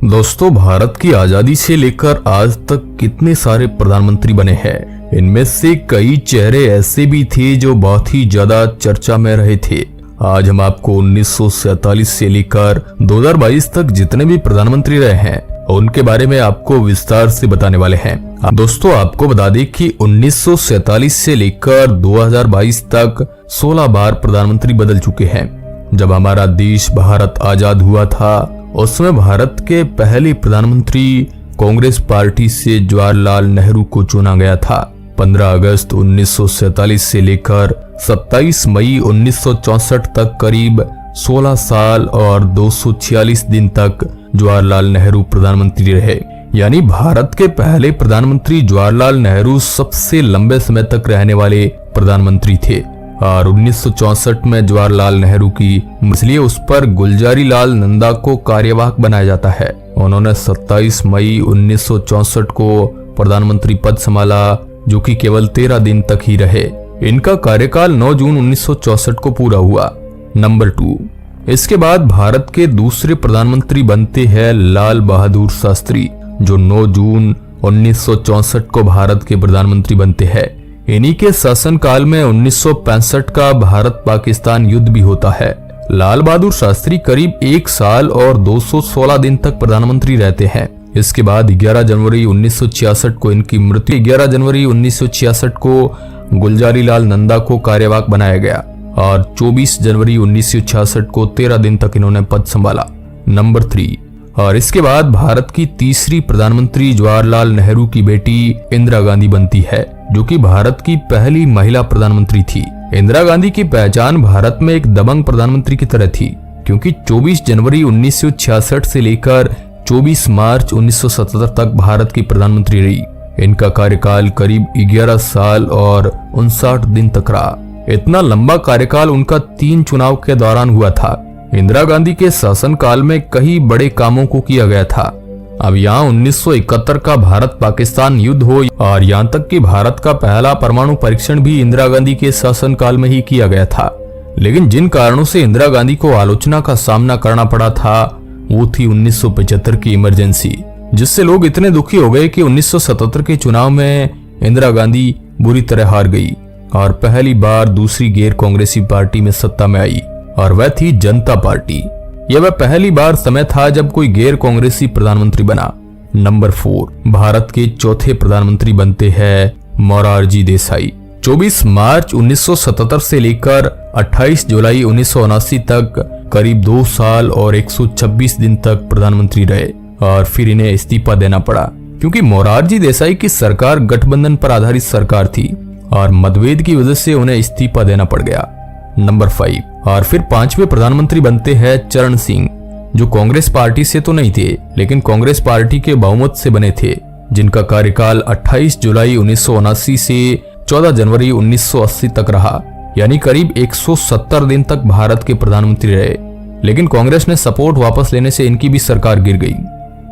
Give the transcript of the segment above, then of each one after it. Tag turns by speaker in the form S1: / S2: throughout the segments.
S1: दोस्तों, भारत की आजादी से लेकर आज तक कितने सारे प्रधानमंत्री बने हैं। इनमें से कई चेहरे ऐसे भी थे जो बहुत ही ज्यादा चर्चा में रहे थे। आज हम आपको 1947 से लेकर 2022 तक जितने भी प्रधानमंत्री रहे हैं उनके बारे में आपको विस्तार से बताने वाले हैं। दोस्तों, आपको बता दें कि 1947 से लेकर 2022 तक 16 बार प्रधानमंत्री बदल चुके हैं। जब हमारा देश भारत आजाद हुआ था उस समय भारत के पहले प्रधानमंत्री कांग्रेस पार्टी से जवाहरलाल नेहरू को चुना गया था। 15 अगस्त 1947 से लेकर 27 मई 1964 तक करीब 16 साल और 246 दिन तक जवाहरलाल नेहरू प्रधानमंत्री रहे। यानी भारत के पहले प्रधानमंत्री जवाहरलाल नेहरू सबसे लंबे समय तक रहने वाले प्रधानमंत्री थे। और 1964 में जवाहरलाल नेहरू की इसलिए उस पर गुलजारी लाल नंदा को कार्यवाहक बनाया जाता है। उन्होंने 27 मई 1964 को प्रधानमंत्री पद संभाला, जो कि केवल 13 दिन तक ही रहे। इनका कार्यकाल 9 जून 1964 को पूरा हुआ। नंबर 2, इसके बाद भारत के दूसरे प्रधानमंत्री बनते हैं लाल बहादुर शास्त्री, जो 9 जून 1964 को भारत के प्रधानमंत्री बनते हैं। इन्हीं के शासनकाल में 1965 का भारत पाकिस्तान युद्ध भी होता है। लाल बहादुर शास्त्री करीब 1 साल और 216 दिन तक प्रधानमंत्री रहते हैं। इसके बाद 11 जनवरी 1966 को इनकी मृत्यु। 11 जनवरी 1966 को गुलजारी लाल नंदा को कार्यवाहक बनाया गया और 24 जनवरी 1966 को 13 दिन तक इन्होंने पद संभाला। नंबर 3, और इसके बाद भारत की तीसरी प्रधानमंत्री जवाहरलाल नेहरू की बेटी इंदिरा गांधी बनती है, जो कि भारत की पहली महिला प्रधानमंत्री थी। इंदिरा गांधी की पहचान भारत में एक दबंग प्रधानमंत्री की तरह थी, क्योंकि 24 जनवरी 1966 से लेकर 24 मार्च 1977 तक भारत की प्रधानमंत्री रही। इनका कार्यकाल करीब 11 साल और 59 दिन तक रहा। इतना लंबा कार्यकाल उनका 3 चुनाव के दौरान हुआ था। इंदिरा गांधी के शासनकाल में कई बड़े कामों को किया गया था। अब यहाँ 1971 का भारत पाकिस्तान युद्ध हो और यहाँ तक कि भारत का पहला परमाणु परीक्षण भी इंदिरा गांधी के शासनकाल में ही किया गया था। लेकिन जिन कारणों से इंदिरा गांधी को आलोचना का सामना करना पड़ा था वो थी 1975 की इमरजेंसी, जिससे लोग इतने दुखी हो गए कि 1977 के चुनाव में इंदिरा गांधी बुरी तरह हार गई और पहली बार दूसरी गैर कांग्रेसी पार्टी में सत्ता में आई, और वह थी जनता पार्टी। यह वह पहली बार समय था जब कोई गैर कांग्रेसी प्रधानमंत्री बना। नंबर 4, भारत के चौथे प्रधानमंत्री बनते हैं मोरारजी देसाई। 24 मार्च 1977 से लेकर 28 जुलाई 1979 तक करीब 2 साल और 126 दिन तक प्रधानमंत्री रहे और फिर इन्हें इस्तीफा देना पड़ा, क्योंकि मोरारजी देसाई की सरकार गठबंधन पर आधारित सरकार थी और मतभेद की वजह से उन्हें इस्तीफा देना पड़ गया। नंबर 5, और फिर 5वें प्रधानमंत्री बनते हैं चरण सिंह, जो कांग्रेस पार्टी से तो नहीं थे लेकिन कांग्रेस पार्टी के बहुमत से बने थे, जिनका कार्यकाल 28 जुलाई 1979 से 14 जनवरी 1980 तक रहा। यानी करीब 170 दिन तक भारत के प्रधानमंत्री रहे, लेकिन कांग्रेस ने सपोर्ट वापस लेने से इनकी भी सरकार गिर गई।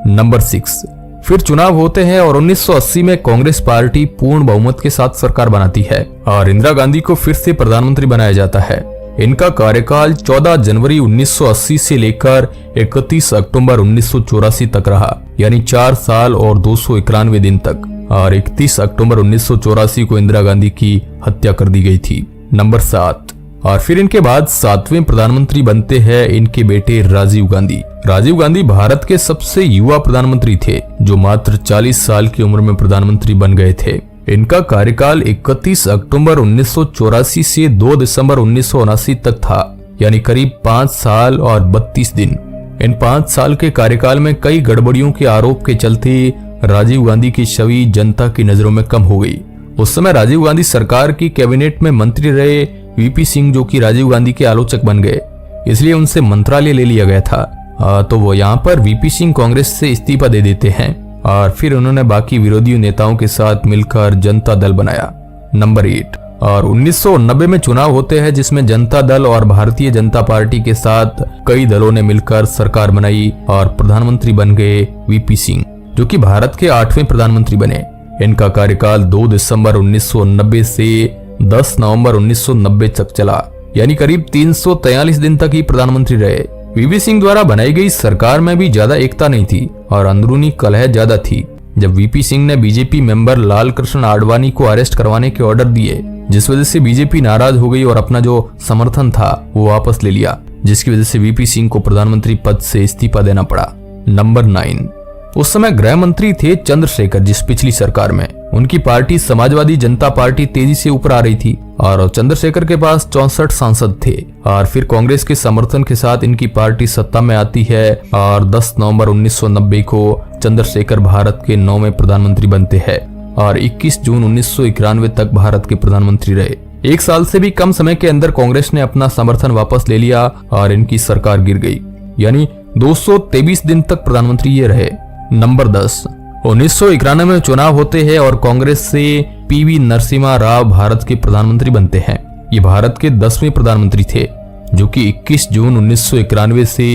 S1: नंबर 6, फिर चुनाव होते हैं और 1980 में कांग्रेस पार्टी पूर्ण बहुमत के साथ सरकार बनाती है और इंदिरा गांधी को फिर से प्रधानमंत्री बनाया जाता है। इनका कार्यकाल 14 जनवरी 1980 से लेकर 31 अक्टूबर 1984 तक रहा, यानी 4 साल और 291 दिन तक, और 31 अक्टूबर 1984 को इंदिरा गांधी की हत्या कर दी गई थी। नंबर 7, और फिर इनके बाद 7वें प्रधानमंत्री बनते हैं इनके बेटे राजीव गांधी। राजीव गांधी भारत के सबसे युवा प्रधानमंत्री थे, जो मात्र 40 साल की उम्र में प्रधानमंत्री बन गए थे। इनका कार्यकाल 31 अक्टूबर 1984 से 2 दिसंबर 1979 तक था, यानी करीब 5 साल और 32 दिन। इन 5 साल के कार्यकाल में कई गड़बड़ियों के आरोप के चलते राजीव गांधी की छवि जनता की नजरों में कम हो गई। उस समय राजीव गांधी सरकार की कैबिनेट में मंत्री रहे वीपी सिंह, जो कि राजीव गांधी के आलोचक बन गए, इसलिए उनसे मंत्रालय ले लिया गया था। तो वो यहाँ पर वीपी सिंह कांग्रेस से इस्तीफा दे देते हैं और फिर उन्होंने बाकी विरोधी नेताओं के साथ मिलकर जनता दल बनाया। नंबर 8, और 1990 में चुनाव होते हैं जिसमें जनता दल और भारतीय जनता पार्टी के साथ कई दलों ने मिलकर सरकार बनाई और प्रधानमंत्री बन गए वीपी सिंह, जो कि भारत के 8वें प्रधानमंत्री बने। इनका कार्यकाल 2 दिसंबर 1990 से 10 नवंबर 1990 तक चला, यानी करीब 343 दिन तक ही प्रधानमंत्री रहे। वीपी सिंह द्वारा बनाई गई सरकार में भी ज्यादा एकता नहीं थी और अंदरूनी कलह ज्यादा थी। जब वीपी सिंह ने बीजेपी मेंबर लाल कृष्ण आडवाणी को अरेस्ट करवाने के ऑर्डर दिए, जिस वजह से बीजेपी नाराज हो गई और अपना जो समर्थन था वो वापस ले लिया, जिसकी वजह से वीपी सिंह को प्रधानमंत्री पद से इस्तीफा देना पड़ा। नंबर 9, उस समय गृह मंत्री थे चंद्रशेखर, जिस पिछली सरकार में उनकी पार्टी समाजवादी जनता पार्टी तेजी से ऊपर आ रही थी और चंद्रशेखर के पास 64 सांसद थे। और फिर कांग्रेस के समर्थन के साथ इनकी पार्टी सत्ता में आती है और 10 नवंबर 1990 को चंद्रशेखर भारत के 9वें प्रधानमंत्री बनते हैं और 21 जून 1991 तक भारत के प्रधानमंत्री रहे। एक साल से भी कम समय के अंदर कांग्रेस ने अपना समर्थन वापस ले लिया और इनकी सरकार गिर गई, यानी 223 दिन तक प्रधानमंत्री ये रहे। नंबर 10, 1991 में चुनाव होते हैं और कांग्रेस से पीवी नरसिम्हा राव भारत के प्रधानमंत्री बनते हैं। ये भारत के 10वें प्रधानमंत्री थे, जो कि 21 जून 1991 से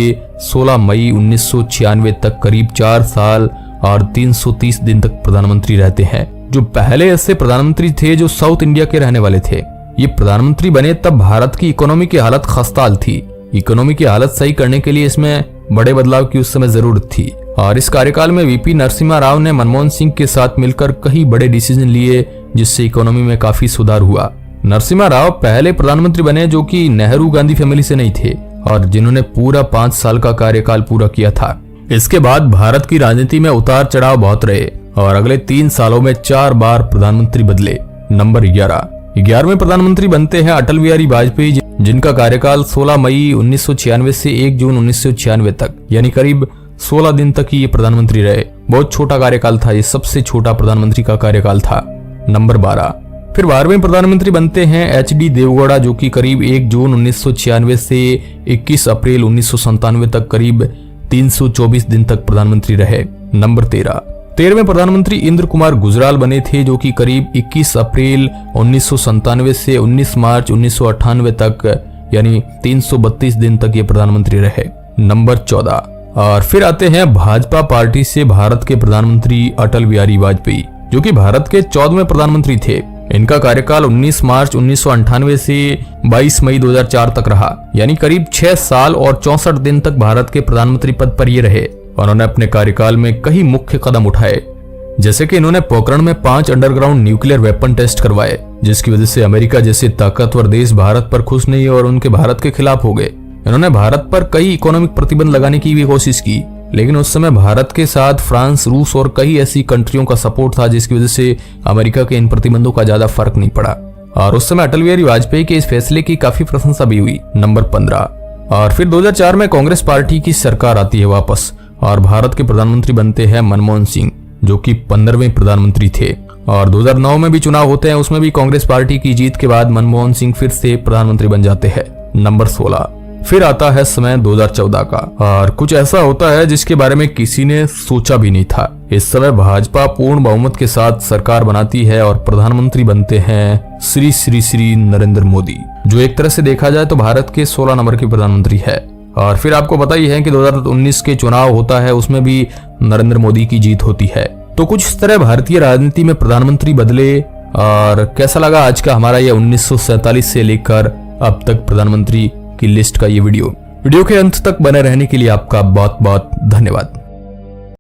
S1: 16 मई 1996 तक करीब 4 साल और 330 दिन तक प्रधानमंत्री रहते हैं। जो पहले ऐसे प्रधानमंत्री थे जो साउथ इंडिया के रहने वाले थे। ये प्रधानमंत्री बने तब भारत की इकोनॉमी की हालत खस्ताहाल थी। इकोनॉमी की हालत सही करने के लिए इसमें बड़े बदलाव की उस समय जरूरत थी और इस कार्यकाल में वीपी नरसिम्हा राव ने मनमोहन सिंह के साथ मिलकर कई बड़े डिसीजन लिए, जिससे इकोनॉमी में काफी सुधार हुआ। नरसिम्हा राव पहले प्रधानमंत्री बने जो कि नेहरू गांधी फैमिली से नहीं थे और जिन्होंने पूरा 5 साल का कार्यकाल पूरा किया था। इसके बाद भारत की राजनीति में उतार चढ़ाव बहुत रहे और अगले 3 सालों में 4 बार प्रधानमंत्री बदले। नंबर 11वें प्रधानमंत्री बनते हैं अटल बिहारी वाजपेयी, जिनका कार्यकाल 16 मई 1996 से 1 जून 1996 तक, यानी करीब 16 दिन तक ही ये प्रधानमंत्री रहे। बहुत छोटा कार्यकाल था, ये सबसे छोटा प्रधानमंत्री का कार्यकाल था। नंबर 12, फिर 12वें प्रधानमंत्री बनते हैं एचडी देवगौड़ा, जो कि करीब 1 जून 1996 से 21 अप्रैल 1997 तक करीब 324 दिन तक प्रधानमंत्री रहे। नंबर 13वें प्रधानमंत्री इंद्र कुमार गुजराल बने थे, जो कि करीब 21 अप्रैल 1997 से 19 मार्च 1998 तक, यानी 332 दिन तक ये प्रधानमंत्री रहे। नंबर 14, और फिर आते हैं भाजपा पार्टी से भारत के प्रधानमंत्री अटल बिहारी वाजपेयी, जो कि भारत के 14वें प्रधानमंत्री थे। इनका कार्यकाल 19 मार्च 1998 से 22 मई 2004 तक रहा, यानी करीब 6 साल और 64 दिन तक भारत के प्रधानमंत्री पद पर ये रहे। उन्होंने अपने कार्यकाल में कई मुख्य कदम उठाए, जैसे कि इन्होंने पोखरण में 5 अंडरग्राउंड न्यूक्लियर वेपन टेस्ट करवाए, जिसकी वजह से अमेरिका जैसे ताकतवर देश भारत पर खुश नहीं और उनके भारत के खिलाफ हो गए। इन्होंने भारत पर कई इकोनॉमिक प्रतिबंध लगाने की भी कोशिश की, लेकिन उस समय भारत के साथ फ्रांस, रूस और कई ऐसी कंट्रियों का सपोर्ट था, जिसकी वजह से अमेरिका के इन प्रतिबंधों का ज्यादा फर्क नहीं पड़ा और उस समय अटल बिहारी वाजपेयी के इस फैसले की काफी प्रशंसा भी हुई। नंबर 15, और फिर 2004 में कांग्रेस पार्टी की सरकार आती है वापस और भारत के प्रधानमंत्री बनते हैं मनमोहन सिंह, जो कि 15वें प्रधानमंत्री थे। और 2009 में भी चुनाव होते हैं, उसमें भी कांग्रेस पार्टी की जीत के बाद मनमोहन सिंह फिर से प्रधानमंत्री बन जाते हैं। नंबर 16, फिर आता है समय 2014 का और कुछ ऐसा होता है जिसके बारे में किसी ने सोचा भी नहीं था। इस समय भाजपा पूर्ण बहुमत के साथ सरकार बनाती है और प्रधानमंत्री बनते हैं श्री श्री श्री नरेंद्र मोदी, जो एक तरह से देखा जाए तो भारत के 16 नंबर के प्रधानमंत्री है। और फिर आपको पता ही है कि 2019 के चुनाव होता है, उसमें भी नरेंद्र मोदी की जीत होती है। तो कुछ इस तरह भारतीय राजनीति में प्रधानमंत्री बदले। और कैसा लगा आज का हमारा ये 1947 से लेकर अब तक प्रधानमंत्री की लिस्ट का ये वीडियो के अंत तक बने रहने के लिए आपका बहुत बहुत धन्यवाद।